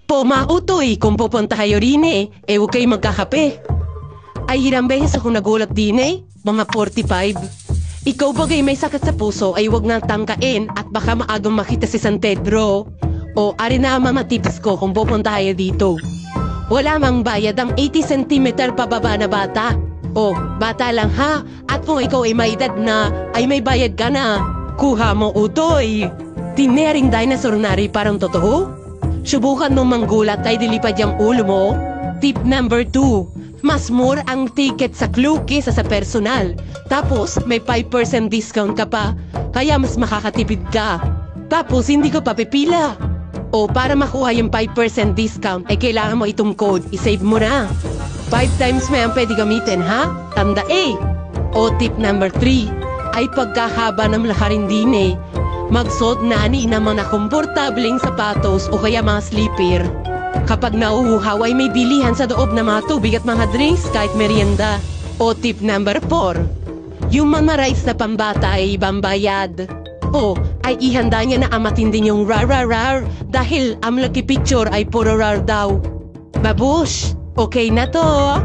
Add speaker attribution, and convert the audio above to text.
Speaker 1: Po mautoy, kung pupunta kayo rin huwag kayo magkakape. Ay hirang beses ako nagulat din mga 45. Ikaw bagay may sakit sa puso ay huwag nang tangkain at baka maagang makita si San Pedro. O ari na mama tips ko kung pupunta kayo dito. Wala mang bayad ang 80 cm pababa na bata. O, bata lang ha, at kung ikaw ay may edad na, ay may bayad ka na. Kuha mo utoy. Tinering dinosaur na rin parang totoo? Subukan mong manggulat ay dilipad yung ulo mo. Tip number 2. Mas more ang ticket sa clue kesa sa personal. Tapos, may 5% discount ka pa. Kaya mas makakatipid ka. Tapos, hindi ko papipila. O, para makuha yung 5% discount, ay kailangan mo itong code. I-save mo na. 5 times may ang pwede gamitin, ha? Tanda O, tip number 3. Ay pagkahaba ng lakarin din Magsuot na ng mga komportableng sapatos o kaya mga slipper. Kapag nauuhaw ay may bilihan sa loob na mga tubig at mga drinks kahit merienda. O tip number 4. Yung mga rice na pambata ay ibang bayad. O ay ihanda niya na amatin din yung rar dahil ang lucky picture ay puro rar daw. Babush, okay na to.